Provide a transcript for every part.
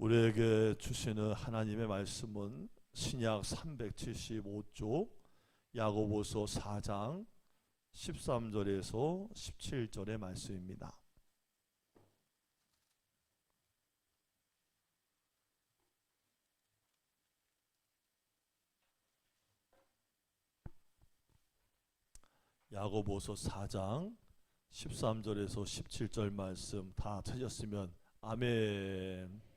우리에게 주시는 하나님의 말씀은 신약 375쪽 야고보서 4장 13절에서 17절의 말씀입니다. 야고보서 4장 13절에서 17절 말씀 다 찾았으면 아멘.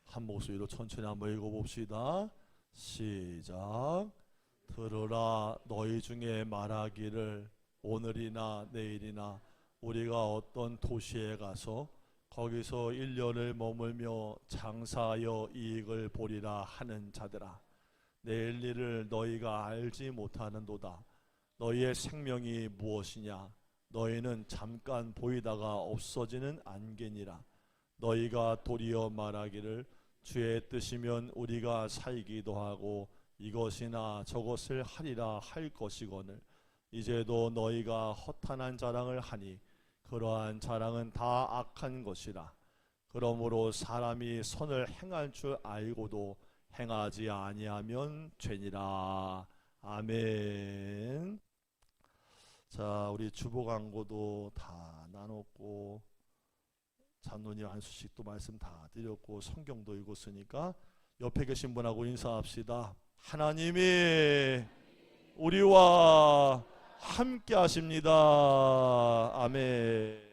한 목소리로 천천히 한번 읽어봅시다. 시작. 들으라, 너희 중에 말하기를 오늘이나 내일이나 우리가 어떤 도시에 가서 거기서 1년을 머물며 장사하여 이익을 보리라 하는 자들아, 내일 일을 너희가 알지 못하는도다. 너희의 생명이 무엇이냐? 너희는 잠깐 보이다가 없어지는 안개니라. 너희가 도리어 말하기를 주의 뜻이면 우리가 살기도 하고 이것이나 저것을 하리라 할 것이거늘 이제도 너희가 허탄한 자랑을 하니 그러한 자랑은 다 악한 것이라. 그러므로 사람이 선을 행할 줄 알고도 행하지 아니하면 죄니라. 아멘. 자, 우리 주보 광고도 다 나눴고 장로님 안수식도 말씀 다 드렸고 성경도 읽었으니까 옆에 계신 분하고 인사합시다. 하나님이 우리와 함께 하십니다. 아멘.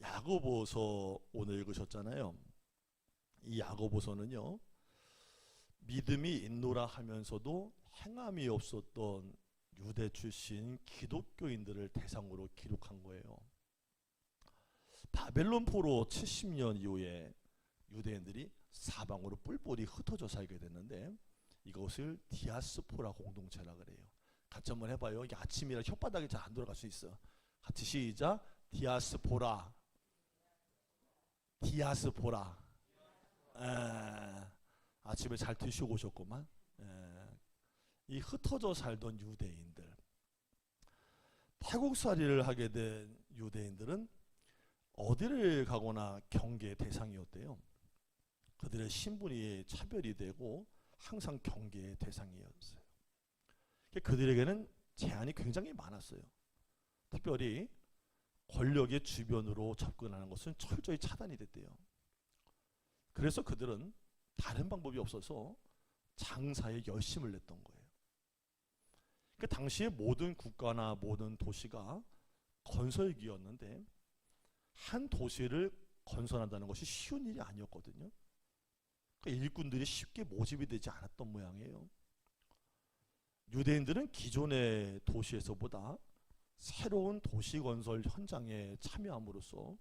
야고보서 오늘 읽으셨잖아요. 이 야고보서는요, 믿음이 있노라 하면서도 행함이 없었던 유대 출신 기독교인들을 대상으로 기록한 거예요. 바벨론 포로 70년 이후에 유대인들이 사방으로 뿔뿔이 흩어져 살게 됐는데 이것을 디아스포라 공동체라 그래요. 같이 한번 해봐요. 이게 아침이라 혓바닥이 잘 안 돌아갈 수 있어. 같이 시작. 디아스포라. 디아스포라. 아침에 잘 드시고 오셨구만. 이 흩어져 살던 유대인들, 타국살이를 하게 된 유대인들은 어디를 가거나 경계의 대상이었대요. 그들의 신분이 차별이 되고 항상 경계의 대상이었어요. 그들에게는 제한이 굉장히 많았어요. 특별히 권력의 주변으로 접근하는 것은 철저히 차단이 됐대요. 그래서 그들은 다른 방법이 없어서 장사에 열심을 냈던 거예요. 그 당시에 모든 국가나 모든 도시가 건설기였는데 한 도시를 건설한다는 것이 쉬운 일이 아니었거든요. 그러니까 일꾼들이 쉽게 모집이 되지 않았던 모양이에요. 유대인들은 기존의 도시에서보다 새로운 도시 건설 현장에 참여함으로써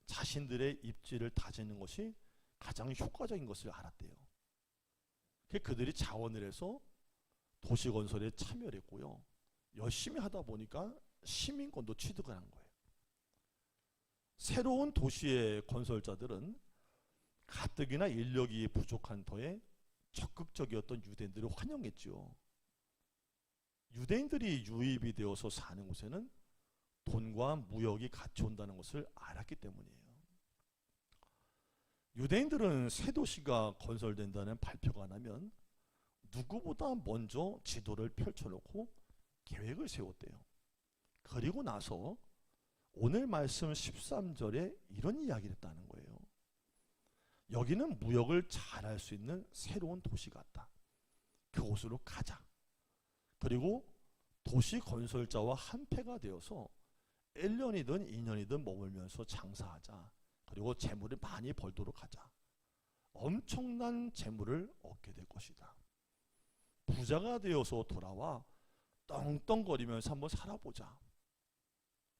자신들의 입지를 다지는 것이 가장 효과적인 것을 알았대요. 그들이 자원을 해서 도시 건설에 참여를 했고요. 열심히 하다 보니까 시민권도 취득을 한 거예요. 새로운 도시의 건설자들은 가뜩이나 인력이 부족한 터에 적극적이었던 유대인들을 환영했죠. 유대인들이 유입이 되어서 사는 곳에는 돈과 무역이 같이 온다는 것을 알았기 때문이에요. 유대인들은 새 도시가 건설된다는 발표가 나면 누구보다 먼저 지도를 펼쳐놓고 계획을 세웠대요. 그리고 나서 오늘 말씀 13절에 이런 이야기를 했다는 거예요. 여기는 무역을 잘할 수 있는 새로운 도시 같다. 그곳으로 가자. 그리고 도시 건설자와 한패가 되어서 1년이든 2년이든 머물면서 장사하자. 그리고 재물을 많이 벌도록 하자. 엄청난 재물을 얻게 될 것이다. 부자가 되어서 돌아와 떵떵거리면서 한번 살아보자.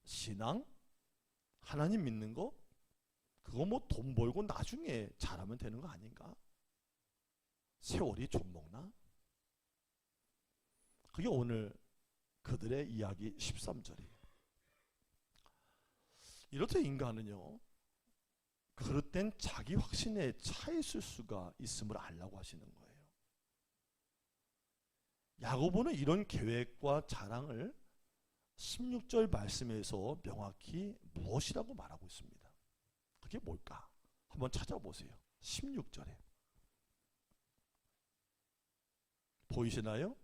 신앙? 하나님 믿는 거? 그거 뭐 돈 벌고 나중에 잘하면 되는 거 아닌가? 세월이 좀 먹나? 그게 오늘 그들의 이야기 13절이에요. 이렇듯 인간은요, 그릇된 자기 확신에 차 있을 수가 있음을 알라고 하시는 거예요. 야고보는 이런 계획과 자랑을 16절 말씀에서 명확히 무엇이라고 말하고 있습니다. 그게 뭘까? 한번 찾아보세요. 16절에 보이시나요?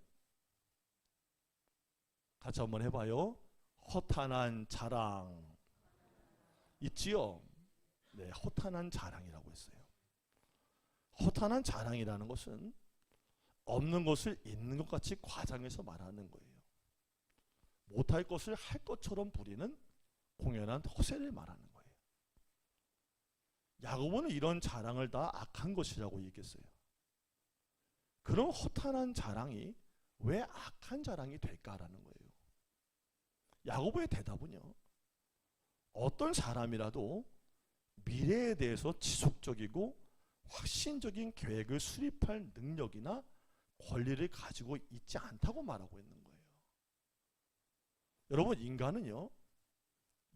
같이 한번 해봐요. 허탄한 자랑 있지요? 네, 허탄한 자랑이라고 했어요. 허탄한 자랑이라는 것은 없는 것을 있는 것 같이 과장해서 말하는 거예요. 못할 것을 할 것처럼 부리는 공연한 허세를 말하는 거예요. 야고보는 이런 자랑을 다 악한 것이라고 얘기했어요. 그런 허탄한 자랑이 왜 악한 자랑이 될까라는 거예요. 야고보의 대답은요, 어떤 사람이라도 미래에 대해서 지속적이고 확신적인 계획을 수립할 능력이나 권리를 가지고 있지 않다고 말하고 있는 거예요. 여러분, 인간은요,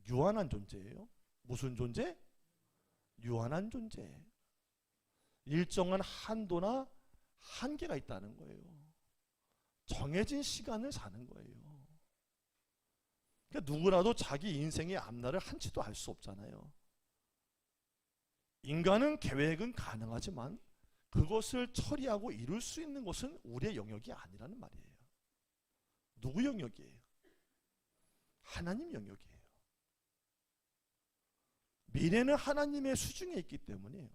유한한 존재예요. 무슨 존재? 유한한 존재. 일정한 한도나 한계가 있다는 거예요. 정해진 시간을 사는 거예요. 그러니까 누구라도 자기 인생의 앞날을 한치도 알 수 없잖아요. 인간은 계획은 가능하지만 그것을 처리하고 이룰 수 있는 것은 우리의 영역이 아니라는 말이에요. 누구 영역이에요? 하나님 영역이에요. 미래는 하나님의 수중에 있기 때문이에요.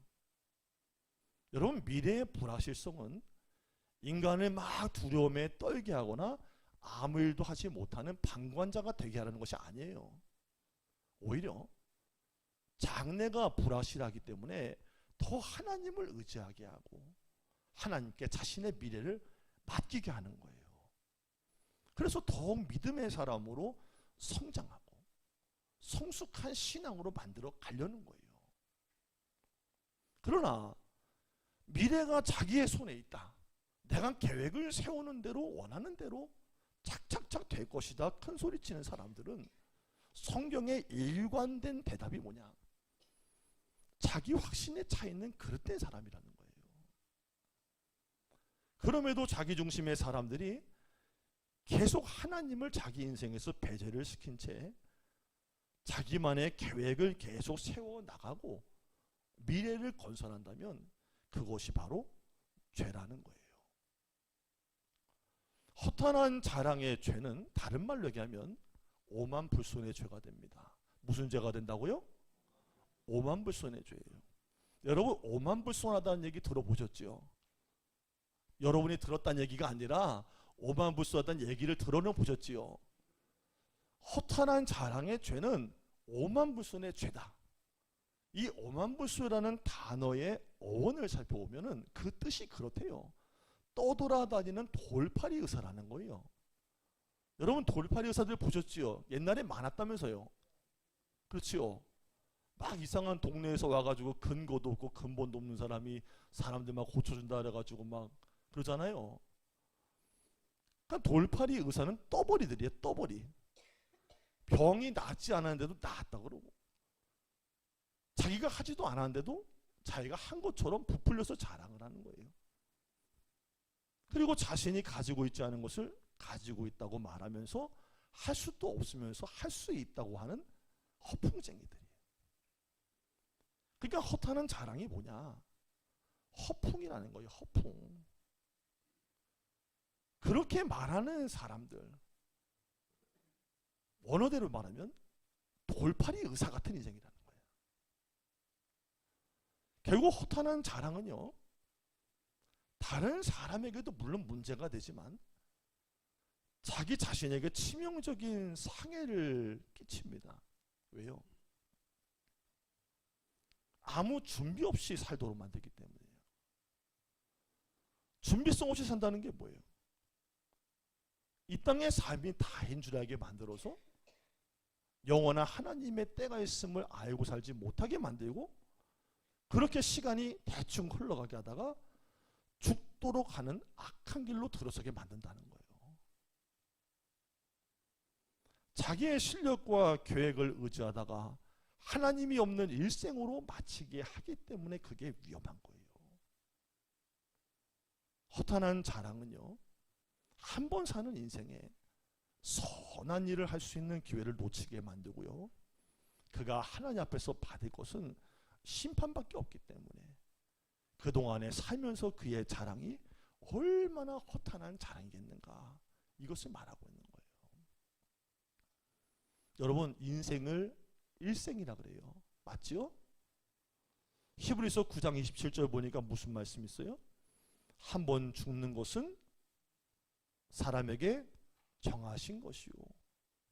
여러분, 미래의 불확실성은 인간을 막 두려움에 떨게 하거나 아무 일도 하지 못하는 방관자가 되게 하라는 것이 아니에요. 오히려 장래가 불확실하기 때문에 더 하나님을 의지하게 하고 하나님께 자신의 미래를 맡기게 하는 거예요. 그래서 더욱 믿음의 사람으로 성장하고 성숙한 신앙으로 만들어 가려는 거예요. 그러나 미래가 자기의 손에 있다. 내가 계획을 세우는 대로 원하는 대로 착착착 될 것이다. 큰 소리치는 사람들은 성경의 일관된 대답이 뭐냐? 자기 확신에 차 있는 그릇된 사람이라는 거예요. 그럼에도 자기 중심의 사람들이 계속 하나님을 자기 인생에서 배제를 시킨 채 자기만의 계획을 계속 세워나가고 미래를 건설한다면 그것이 바로 죄라는 거예요. 허탄한 자랑의 죄는 다른 말로 얘기하면 오만불손의 죄가 됩니다. 무슨 죄가 된다고요? 오만불손의 죄예요. 여러분, 오만불손하다는 얘기 들어보셨죠? 여러분이 들었다는 얘기가 아니라 오만불손하다는 얘기를 들어는 보셨지요? 허탄한 자랑의 죄는 오만불손의 죄다. 이 오만불손이라는 단어의 어원을 살펴보면 그 뜻이 그렇대요. 떠돌아다니는 돌팔이 의사라는 거예요. 여러분, 돌팔이 의사들 보셨지요? 옛날에 많았다면서요. 그렇지요? 막 이상한 동네에서 와가지고 근거도 없고 근본도 없는 사람이 사람들 막 고쳐준다 그래가지고 막 그러잖아요. 그러니까 돌팔이 의사는 떠버리들이에요. 떠버리. 병이 낫지 않았는데도 낫다 그러고 자기가 하지도 않았는데도 자기가 한 것처럼 부풀려서 자랑을 하는 거예요. 그리고 자신이 가지고 있지 않은 것을 가지고 있다고 말하면서 할 수도 없으면서 할 수 있다고 하는 허풍쟁이들이에요. 그러니까 허탄한 자랑이 뭐냐? 허풍이라는 거예요. 허풍. 그렇게 말하는 사람들, 원어대로 말하면 돌팔이 의사 같은 인생이라는 거예요. 결국 허탄한 자랑은요, 다른 사람에게도 물론 문제가 되지만 자기 자신에게 치명적인 상해를 끼칩니다. 왜요? 아무 준비 없이 살도록 만들기 때문이에요. 준비성 없이 산다는 게 뭐예요? 이 땅의 삶이 다인 줄 알게 만들어서 영원한 하나님의 때가 있음을 알고 살지 못하게 만들고 그렇게 시간이 대충 흘러가게 하다가 죽도록 하는 악한 길로 들어서게 만든다는 거예요. 자기의 실력과 계획을 의지하다가 하나님이 없는 일생으로 마치게 하기 때문에 그게 위험한 거예요. 허탄한 자랑은요, 한 번 사는 인생에 선한 일을 할 수 있는 기회를 놓치게 만들고요. 그가 하나님 앞에서 받을 것은 심판밖에 없기 때문에 그동안에 살면서 그의 자랑이 얼마나 허탄한 자랑이겠는가, 이것을 말하고 있는 거예요. 여러분, 인생을 일생이라 그래요. 맞죠? 히브리서 9장 27절 보니까 무슨 말씀이 있어요? 한 번 죽는 것은 사람에게 정하신 것이요,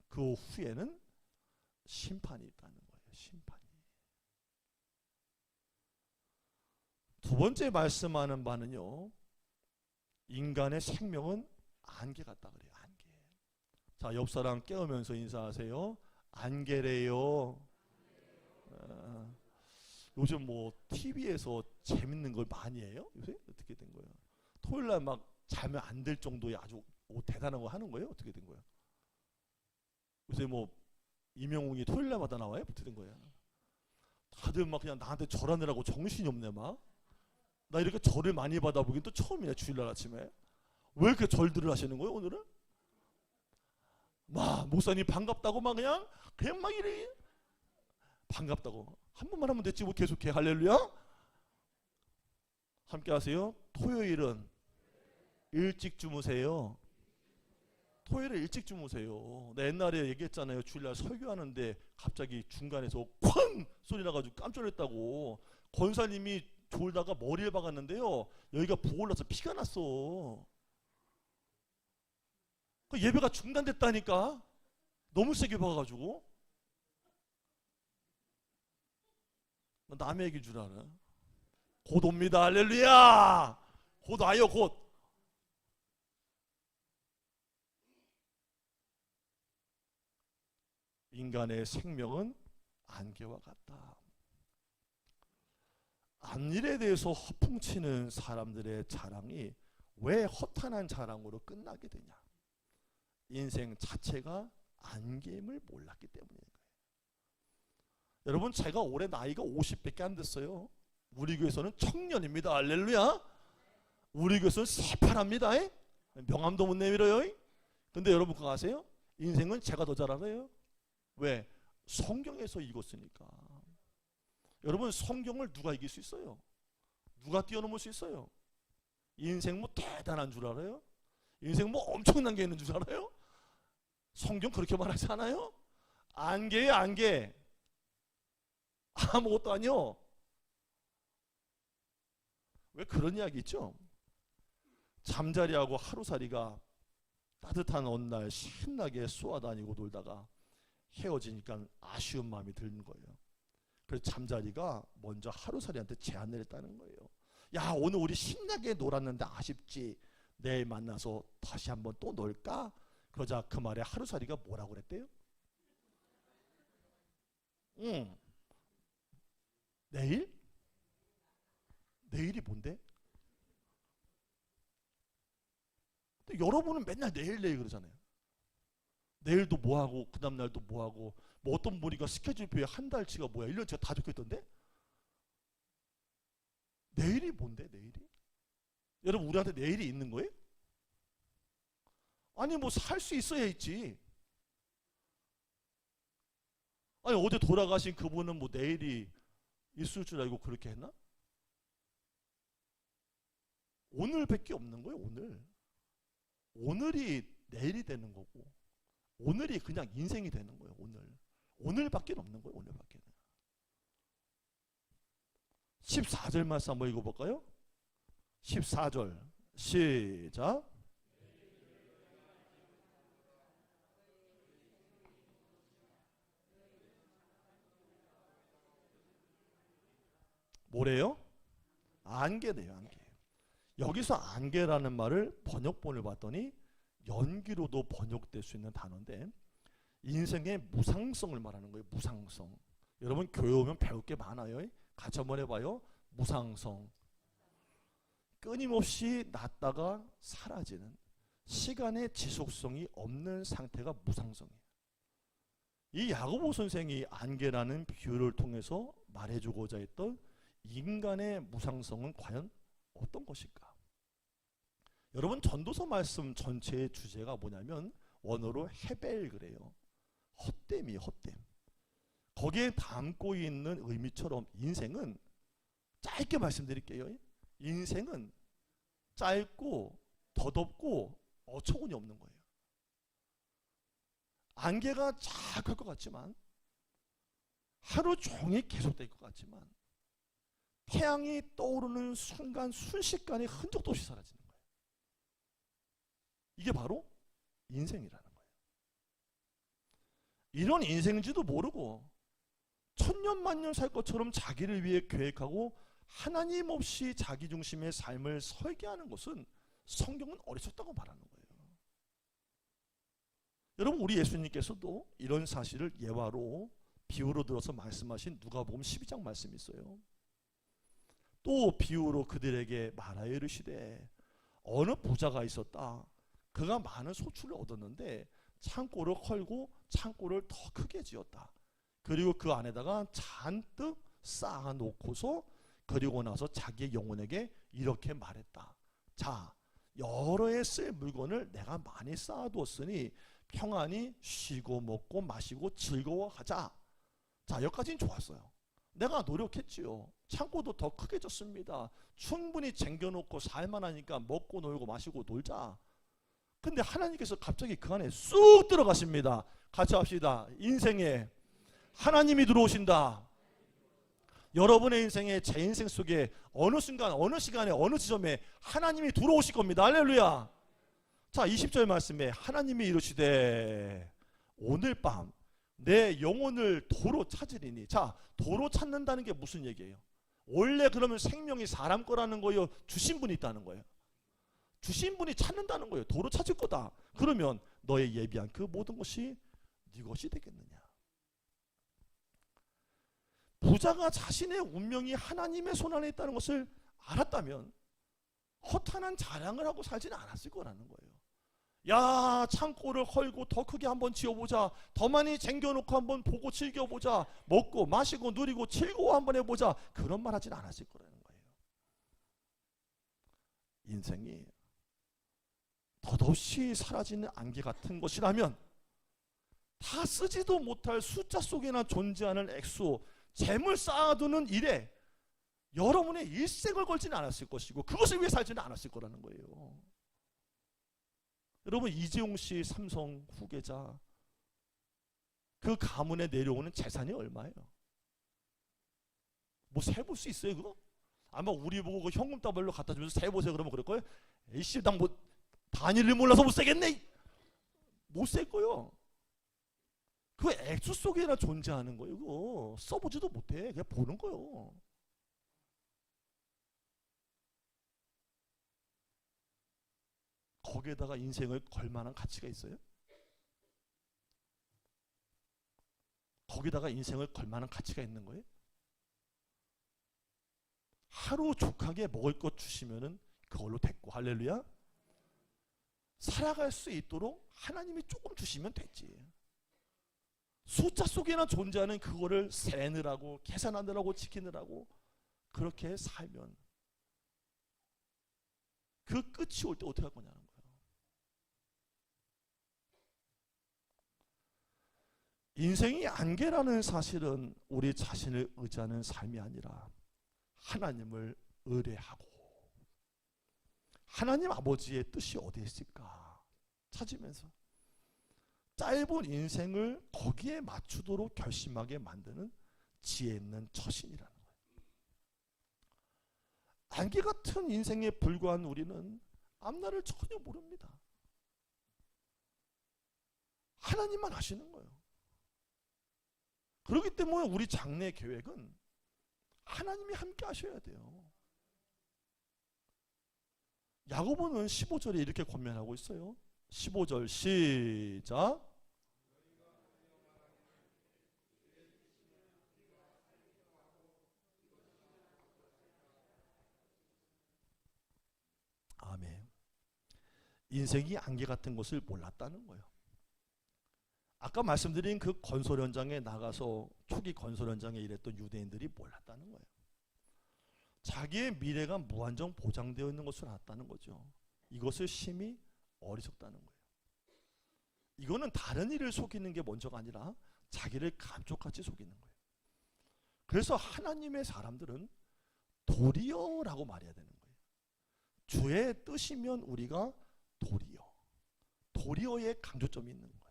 그 후에는 심판이 있다는 거예요. 심판이. 두 번째 말씀하는 바는요, 인간의 생명은 안개 같다 그래요. 안개. 자, 옆 사람 깨우면서 인사하세요. 안개래요. 요즘 뭐 TV에서 재밌는 걸 많이 해요? 요새 어떻게 된 거예요? 토요일날 막 자면 안 될 정도의 아주 대단한 거 하는 거예요? 어떻게 된 거예요? 요새 뭐 임영웅이 토요일날마다 나와요? 어떻게 된 거예요? 다들 막 그냥 나한테 절하느라고 정신이 없네 막. 나 이렇게 절을 많이 받아보긴 또 처음이네. 주일날 아침에 왜 이렇게 절들을 하시는 거예요 오늘은? 막 목사님 반갑다고 막 그냥 막 이래 반갑다고 한 번만 하면 됐지 뭐 계속해. 할렐루야. 함께 하세요. 토요일은 일찍 주무세요. 토요일에 일찍 주무세요. 나 옛날에 얘기했잖아요. 주일날 설교하는데 갑자기 중간에서 쾅 소리 나가지고 깜짝 놀랐다고. 권사님이 졸다가 머리를 박았는데요, 여기가 부어올라서 피가 났어. 그 예배가 중단됐다니까. 너무 세게 박아가지고. 남의 얘기인 줄 알아. 곧 옵니다. 할렐루야. 곧 와요. 곧. 인간의 생명은 안개와 같다. 앞일에 대해서 허풍치는 사람들의 자랑이 왜 허탄한 자랑으로 끝나게 되냐? 인생 자체가 안개임을 몰랐기 때문인 거예요. 여러분, 제가 올해 나이가 50밖에 안 됐어요. 우리 교회에서는 청년입니다. 할렐루야. 우리 교회에서는 새파랍니다. 명함도 못 내밀어요. 근데 여러분 그거 아세요? 인생은 제가 더 잘 알아요. 왜? 성경에서 읽었으니까. 여러분, 성경을 누가 이길 수 있어요? 누가 뛰어넘을 수 있어요? 인생 뭐 대단한 줄 알아요? 인생 뭐 엄청난 게 있는 줄 알아요? 성경 그렇게 말하지 않아요? 안개예요, 안개. 아무것도 아니요. 왜 그런 이야기 있죠? 잠자리하고 하루살이가 따뜻한 어느 날 신나게 쏘아다니고 놀다가 헤어지니까 아쉬운 마음이 드는 거예요. 그래서 잠자리가 먼저 하루살이한테 제안을 했다는 거예요. 야, 오늘 우리 신나게 놀았는데 아쉽지? 내일 만나서 다시 한번 또 놀까? 그러자 그 말에 하루살이가 뭐라고 그랬대요? 내일? 내일이 뭔데? 근데 여러분은 맨날 내일 그러잖아요. 내일도 뭐하고 그 다음날도 뭐하고, 뭐 어떤 분이가 스케줄표에 한 달치가 뭐야 1년치가 다 적혀있던데? 내일이 뭔데? 내일이? 여러분, 우리한테 내일이 있는 거예요? 아니 뭐 살 수 있어야 있지. 아니 어제 돌아가신 그분은 뭐 내일이 있을 줄 알고 그렇게 했나? 오늘밖에 없는 거예요. 오늘이 내일이 되는 거고, 오늘이 그냥 인생이 되는 거예요. 오늘밖에 없는 거예요. 오늘밖에. 14절 말씀 한번 읽어볼까요? 14절 시작. 뭐래요? 안개네요. 안개. 여기서 안개라는 말을 번역본을 봤더니 연기로도 번역될 수 있는 단어인데, 인생의 무상성을 말하는 거예요. 무상성. 여러분 교회 오면 배울 게 많아요. 같이 한번 해봐요. 무상성. 끊임없이 났다가 사라지는, 시간의 지속성이 없는 상태가 무상성이에요. 이 야고보 선생이 안개라는 비유를 통해서 말해주고자 했던 인간의 무상성은 과연 어떤 것일까? 여러분, 전도서 말씀 전체의 주제가 뭐냐면 원어로 헤벨 그래요. 헛됨이 헛됨. 거기에 담고 있는 의미처럼 인생은, 짧게 말씀드릴게요. 인생은 짧고 덧없고 어처구니 없는 거예요. 안개가 자악할 것 같지만, 하루 종일 계속될 것 같지만, 태양이 떠오르는 순간 순식간에 흔적도 없이 사라지는 거예요. 이게 바로 인생이라는 거예요. 이런 인생인지도 모르고 천년만년 살 것처럼 자기를 위해 계획하고 하나님 없이 자기 중심의 삶을 설계하는 것은 성경은 어리석다고 말하는 거예요. 여러분, 우리 예수님께서도 이런 사실을 예화로 비유로 들어서 말씀하신 누가복음 12장 말씀이 있어요. 또 비유로 그들에게 말하여 이르시되 어느 부자가 있었다. 그가 많은 소출을 얻었는데 창고를 헐고 창고를 더 크게 지었다. 그리고 그 안에다가 잔뜩 쌓아놓고서 그리고 나서 자기의 영혼에게 이렇게 말했다. 자, 여러 해 쓸 물건을 내가 많이 쌓아두었으니 평안히 쉬고 먹고 마시고 즐거워하자. 자, 여기까지는 좋았어요. 내가 노력했지요. 창고도 더 크게 졌습니다. 충분히 쟁겨놓고 살만하니까 먹고 놀고 마시고 놀자. 근데 하나님께서 갑자기 그 안에 쑥 들어가십니다. 같이 합시다. 인생에 하나님이 들어오신다. 여러분의 인생에, 제 인생 속에 어느 순간, 어느 시간에, 어느 지점에 하나님이 들어오실 겁니다. 할렐루야. 자, 20절 말씀에 하나님이 이르시되 오늘 밤 내 영혼을 도로 찾으리니. 자, 도로 찾는다는 게 무슨 얘기예요? 원래 그러면 생명이 사람 거라는 거예요? 주신 분이 있다는 거예요? 주신 분이 찾는다는 거예요. 도로 찾을 거다. 그러면 너의 예비한 그 모든 것이 네 것이 되겠느냐. 부자가 자신의 운명이 하나님의 손 안에 있다는 것을 알았다면 허탄한 자랑을 하고 살지는 않았을 거라는 거예요. 야, 창고를 헐고 더 크게 한번 지어보자. 더 많이 쟁겨놓고 한번 보고 즐겨보자. 먹고 마시고 누리고 즐거워 한번 해보자. 그런 말 하지는 않았을 거라는 거예요. 인생이 덧없이 사라지는 안개 같은 것이라면 다 쓰지도 못할 숫자 속에나 존재하는 액수, 재물 쌓아두는 일에 여러분의 일생을 걸지는 않았을 것이고 그것을 위해 살지는 않았을 거라는 거예요. 여러분, 이재용 씨 삼성 후계자, 그 가문에 내려오는 재산이 얼마예요? 뭐 세볼 수 있어요 그거? 아마 우리 보고 그 현금 따발로 갖다 주면서 세보세요 그러면 그럴 거예요? 에이씨, 난 뭐 단위를 몰라서 못 세겠네. 못 셀 거요. 그 액수 속에나 존재하는 거예요. 그거 써보지도 못해. 그냥 보는 거요. 거기에다가 인생을 걸 만한 가치가 있어요? 거기다가 인생을 걸 만한 가치가 있는 거예요? 하루 족하게 먹을 것 주시면은 그걸로 됐고, 할렐루야. 살아갈 수 있도록 하나님이 조금 주시면 됐지. 숫자 속에나 존재하는 그거를 세느라고 계산하느라고 지키느라고 그렇게 살면 그 끝이 올 때 어떻게 할 거냐는 거예요. 인생이 안개라는 사실은 우리 자신을 의지하는 삶이 아니라 하나님을 의뢰하고 하나님 아버지의 뜻이 어디에 있을까 찾으면서 짧은 인생을 거기에 맞추도록 결심하게 만드는 지혜 있는 처신이라는 거예요. 안개 같은 인생에 불과한 우리는 앞날을 전혀 모릅니다. 하나님만 아시는 거예요. 그렇기 때문에 우리 장래 계획은 하나님이 함께 하셔야 돼요. 야고보는 15절에 이렇게 권면하고 있어요. 15절 시작. 아멘. 인생이 안개 같은 것을 몰랐다는 거예요. 아까 말씀드린 그 건설 현장에 나가서 초기 건설 현장에 일했던 유대인들이 몰랐다는 거예요. 자기의 미래가 무한정 보장되어 있는 것을 알았다는 거죠. 이것을 심히 어리석다는 거예요. 이거는 다른 이를 속이는 게 먼저가 아니라 자기를 감쪽같이 속이는 거예요. 그래서 하나님의 사람들은 도리어라고 말해야 되는 거예요. 주의 뜻이면 우리가 도리어의 강조점이 있는 거예요.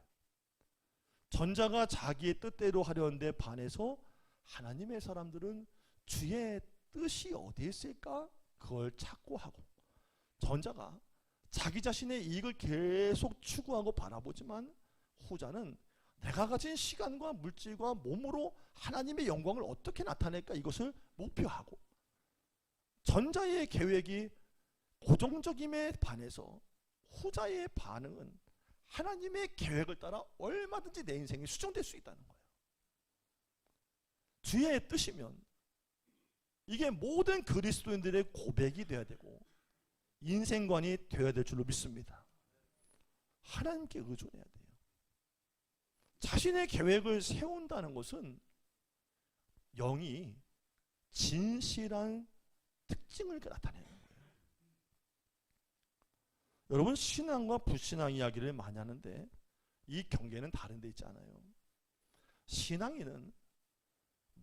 전자가 자기의 뜻대로 하려는데 반해서 하나님의 사람들은 주의 뜻이 어디에 있을까? 그걸 찾고 하고, 전자가 자기 자신의 이익을 계속 추구하고 바라보지만 후자는 내가 가진 시간과 물질과 몸으로 하나님의 영광을 어떻게 나타낼까 이것을 목표하고, 전자의 계획이 고정적임에 반해서 후자의 반응은 하나님의 계획을 따라 얼마든지 내 인생이 수정될 수 있다는 거예요. 주의 뜻이면 이게 모든 그리스도인들의 고백이 되어야 되고 인생관이 되어야 될 줄로 믿습니다. 하나님께 의존해야 돼요. 자신의 계획을 세운다는 것은 영이 진실한 특징을 나타내는 거예요. 여러분, 신앙과 불신앙 이야기를 많이 하는데 이 경계는 다른 데 있지 않아요. 신앙인은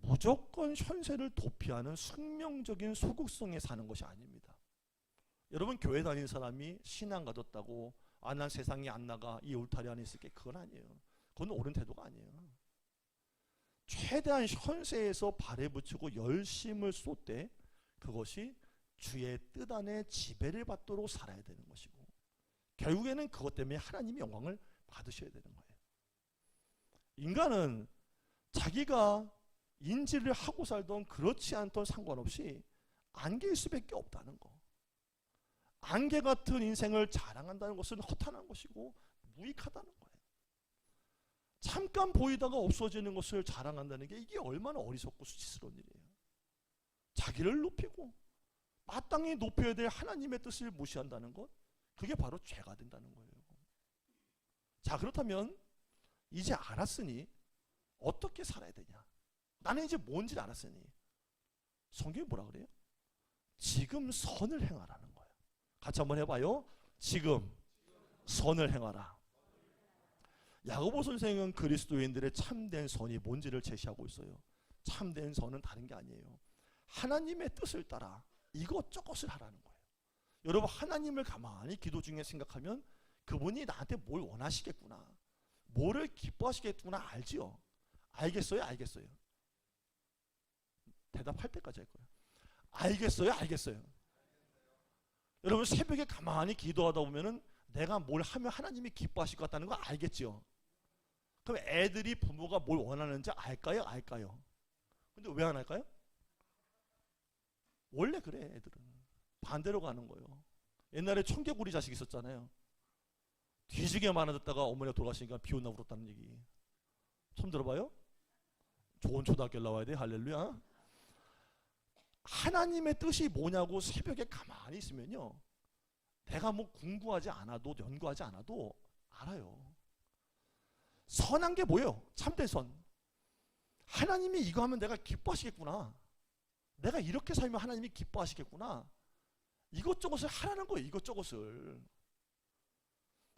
무조건 현세를 도피하는 숙명적인 소극성에 사는 것이 아닙니다. 여러분, 교회 다니는 사람이 신앙 가졌다고 난 세상에 안 나가, 이 울타리 안에 있을게, 그건 아니에요. 그건 옳은 태도가 아니에요. 최대한 현세에서 발에 붙이고 열심을 쏟되 그것이 주의 뜻 안에 지배를 받도록 살아야 되는 것이고, 결국에는 그것 때문에 하나님의 영광을 받으셔야 되는 거예요. 인간은 자기가 인지를 하고 살던 그렇지 않던 상관없이 안개일 수밖에 없다는 거. 안개 같은 인생을 자랑한다는 것은 허탄한 것이고 무익하다는 거예요. 잠깐 보이다가 없어지는 것을 자랑한다는 게 이게 얼마나 어리석고 수치스러운 일이에요. 자기를 높이고 마땅히 높여야 될 하나님의 뜻을 무시한다는 것, 그게 바로 죄가 된다는 거예요. 자, 그렇다면 이제 알았으니 어떻게 살아야 되냐? 나는 이제 뭔지를 알았으니 성경이 뭐라 그래요? 지금 선을 행하라는 거예요. 같이 한번 해봐요. 지금 선을 행하라. 야고보 선생은 그리스도인들의 참된 선이 뭔지를 제시하고 있어요. 참된 선은 다른 게 아니에요. 하나님의 뜻을 따라 이것저것을 하라는 거예요. 여러분, 하나님을 가만히 기도 중에 생각하면 그분이 나한테 뭘 원하시겠구나, 뭐를 기뻐하시겠구나 알지요? 알겠어요? 알겠어요? 대답할 때까지 할 거예요. 알겠어요? 알겠어요? 여러분, 새벽에 가만히 기도하다 보면은 내가 뭘 하면 하나님이 기뻐하실 것 같다는 거 알겠지요? 그럼 애들이 부모가 뭘 원하는지 알까요? 알까요? 근데 왜 안 할까요? 원래 그래, 애들은. 반대로 가는 거예요. 옛날에 청개구리 자식 있었잖아요. 뒤지게 많아졌다가 어머니가 돌아가시니까 비웃나 울었다는 얘기 처음 들어봐요? 좋은 초등학교 나와야 돼. 할렐루야. 하나님의 뜻이 뭐냐고 새벽에 가만히 있으면요, 내가 뭐 공부하지 않아도 연구하지 않아도 알아요. 선한 게 뭐예요? 참된 선. 하나님이 이거 하면 내가 기뻐하시겠구나, 내가 이렇게 살면 하나님이 기뻐하시겠구나, 이것저것을 하라는 거예요. 이것저것을.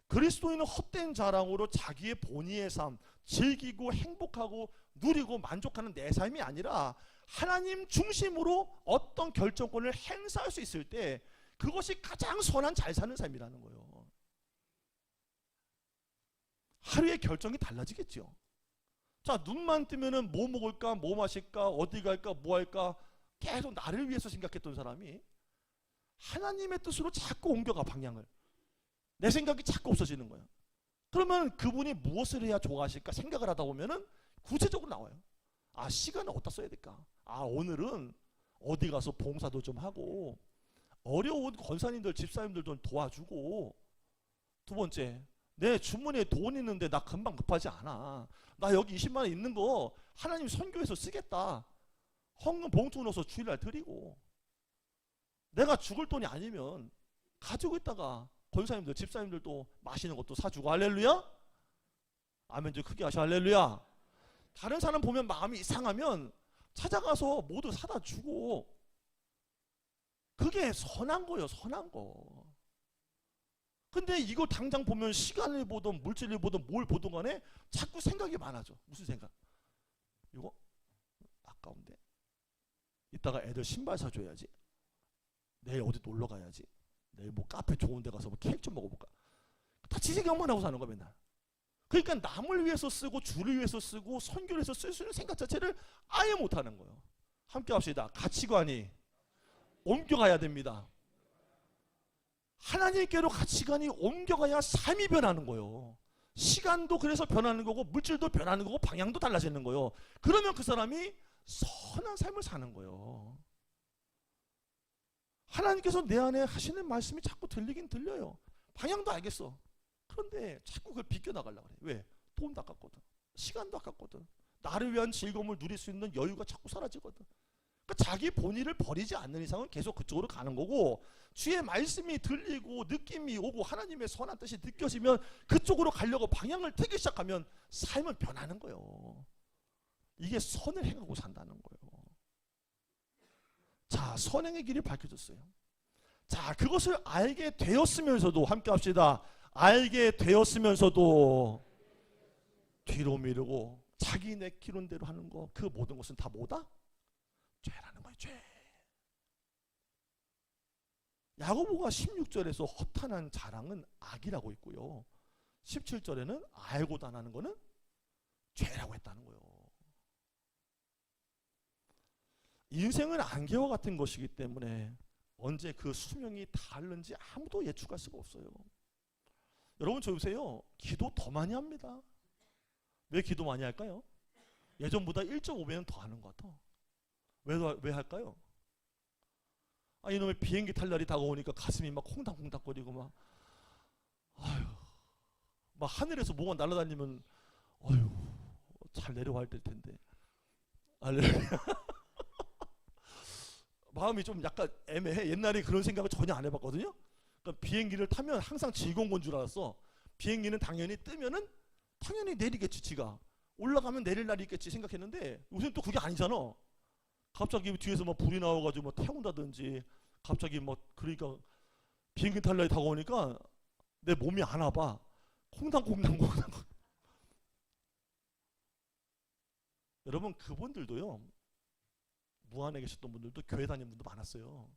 그리스도인은 헛된 자랑으로 자기의 본의의 삶, 즐기고 행복하고 누리고 만족하는 내 삶이 아니라 하나님 중심으로 어떤 결정권을 행사할 수 있을 때 그것이 가장 선한 잘 사는 삶이라는 거예요. 하루의 결정이 달라지겠죠. 자, 눈만 뜨면은 뭐 먹을까, 뭐 마실까, 어디 갈까, 뭐 할까 계속 나를 위해서 생각했던 사람이 하나님의 뜻으로 자꾸 옮겨가 방향을. 내 생각이 자꾸 없어지는 거예요. 그러면 그분이 무엇을 해야 좋아하실까 생각을 하다 보면은 구체적으로 나와요. 아, 시간을 어디다 써야 될까? 아, 오늘은 어디 가서 봉사도 좀 하고 어려운 권사님들, 집사님들 좀 도와주고, 두 번째, 내 주머니에 돈 있는데 나 금방 급하지 않아. 나 여기 20만 원 있는 거 하나님 선교해서 쓰겠다. 헌금 봉투 넣어서 주일날 드리고, 내가 죽을 돈이 아니면 가지고 있다가 권사님들, 집사님들도 마시는 것도 사주고. 할렐루야? 아멘 좀 크게 하셔. 할렐루야. 다른 사람 보면 마음이 이상하면 찾아가서 모두 사다 주고, 그게 선한 거예요. 선한 거. 근데 이거 당장 보면 시간을 보든 물질을 보든 뭘 보든 간에 자꾸 생각이 많아져. 무슨 생각? 이거 아까운데 이따가 애들 신발 사줘야지. 내일 어디 놀러 가야지. 내일 뭐 카페 좋은 데 가서 뭐 케이크 좀 먹어볼까. 다 지 생각만 하고 사는 거야 맨날. 그러니까 남을 위해서 쓰고 주를 위해서 쓰고 선교를 해서 쓸 수 있는 생각 자체를 아예 못하는 거예요. 함께 합시다. 가치관이 옮겨가야 됩니다. 하나님께로 가치관이 옮겨가야 삶이 변하는 거예요. 시간도 그래서 변하는 거고 물질도 변하는 거고 방향도 달라지는 거예요. 그러면 그 사람이 선한 삶을 사는 거예요. 하나님께서 내 안에 하시는 말씀이 자꾸 들리긴 들려요. 방향도 알겠어. 그런데 자꾸 그걸 비껴나가려고 그래. 왜? 돈도 아깝거든. 시간도 아깝거든. 나를 위한 즐거움을 누릴 수 있는 여유가 자꾸 사라지거든. 그러니까 자기 본의를 버리지 않는 이상은 계속 그쪽으로 가는 거고, 주의 말씀이 들리고 느낌이 오고 하나님의 선한 뜻이 느껴지면 그쪽으로 가려고 방향을 트기 시작하면 삶은 변하는 거예요. 이게 선을 행하고 산다는 거예요. 자, 선행의 길이 밝혀졌어요. 자, 그것을 알게 되었으면서도, 함께 합시다. 알게 되었으면서도 뒤로 미루고 자기 내키는 대로 하는 거, 그 모든 것은 다 뭐다? 죄라는 거예요. 죄. 야고보가 16절에서 허탄한 자랑은 악이라고 했고요, 17절에는 알고 다나는 거는 죄라고 했다는 거예요. 인생은 안개와 같은 것이기 때문에 언제 그 수명이 닳는지 아무도 예측할 수가 없어요. 여러분 저 요새요 기도 더 많이 합니다. 왜 기도 많이 할까요? 예전보다 1.5배는 더 하는 것 같아. 왜 할까요? 아, 이놈의 비행기 탈 날이 다가오니까 가슴이 막 콩닥콩닥거리고 막 하늘에서 뭐가 날아다니면 잘 내려와야 될 텐데. 마음이 좀 약간 애매해. 옛날에 그런 생각을 전혀 안 해봤거든요. 그러니까 비행기를 타면 항상 즐거운 건 줄 알았어. 비행기는 당연히 뜨면은 당연히 내리겠지. 지가 올라가면 내릴 날이 있겠지 생각했는데 요새는 또 그게 아니잖아. 갑자기 뒤에서 막 불이 나와가지고 막 태운다든지, 갑자기 막 그러니까 비행기 탈 날이 다가오니까 내 몸이 안 와봐. 콩당콩당. 여러분 그분들도요, 무안에 계셨던 분들도 교회 다니는 분도 많았어요.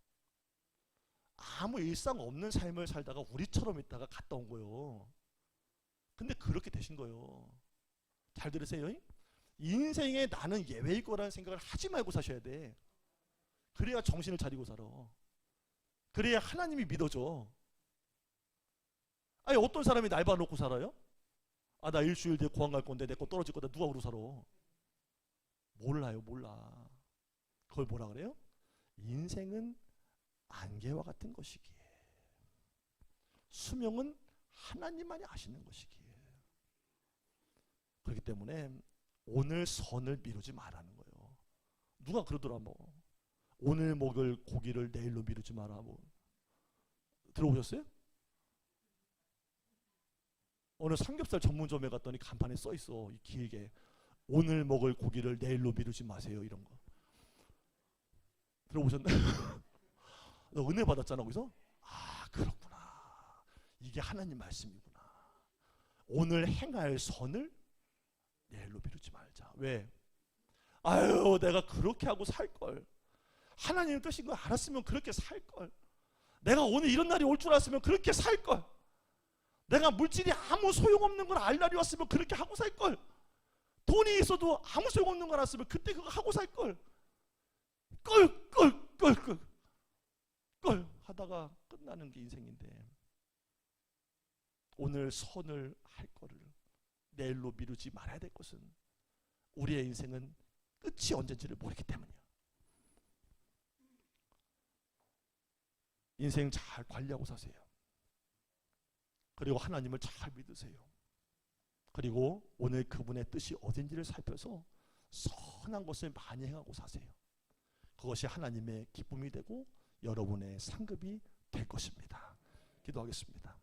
아무 일상 없는 삶을 살다가 우리처럼 있다가 갔다 온 거예요. 근데 그렇게 되신 거예요. 잘 들으세요. 인생에 나는 예외일 거라는 생각을 하지 말고 사셔야 돼. 그래야 정신을 차리고 살아. 그래야 하나님이 믿어져. 아니 어떤 사람이 날 봐놓고 살아요? 아, 나 일주일 뒤에 고향 갈 건데 내 거 떨어질 거다. 누가 그러고 살아? 몰라요. 몰라. 그걸 뭐라 그래요? 인생은 안개와 같은 것이기에 수명은 하나님만이 아시는 것이기에. 그렇기 때문에 오늘 선을 미루지 말라는 거예요. 누가 그러더라 뭐 오늘 먹을 고기를 내일로 미루지 마라 뭐. 들어보셨어요? 어느 삼겹살 전문점에 갔더니 간판에 써 있어. 이 길게 오늘 먹을 고기를 내일로 미루지 마세요 이런 거. 들어보셨나요? 너 은혜 받았잖아 거기서. 아 그렇구나. 이게 하나님 말씀이구나. 오늘 행할 선을 내일로 미루지 말자. 왜? 아유 내가 그렇게 하고 살걸. 하나님의 뜻인 걸 알았으면 그렇게 살걸. 내가 오늘 이런 날이 올 줄 알았으면 그렇게 살걸. 내가 물질이 아무 소용없는 걸 알 날이 왔으면 그렇게 하고 살걸. 돈이 있어도 아무 소용없는 걸 알았으면 그때 그거 하고 살걸. 걸 하다가 끝나는 게 인생인데, 오늘 선을 할 거를 내일로 미루지 말아야 될 것은 우리의 인생은 끝이 언제인지를 모르기 때문이야. 인생 잘 관리하고 사세요. 그리고 하나님을 잘 믿으세요. 그리고 오늘 그분의 뜻이 어딘지를 살펴서 선한 것을 많이 행하고 사세요. 그것이 하나님의 기쁨이 되고 여러분의 상급이 될 것입니다. 기도하겠습니다.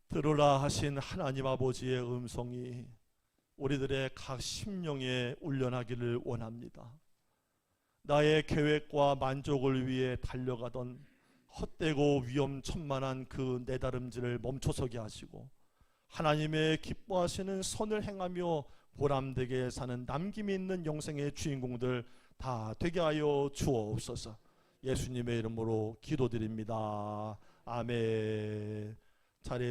들으라 하신 하나님 아버지의 음성이 우리들의 각 심령에 울려나기를 원합니다. 나의 계획과 만족을 위해 달려가던 헛되고 위험천만한 그 내다름질을 멈춰서게 하시고 하나님의 기뻐하시는 선을 행하며 보람되게 사는 남김이 있는 영생의 주인공들 다 되게 하여 주옵소서. 예수님의 이름으로 기도드립니다. 아멘. 자리에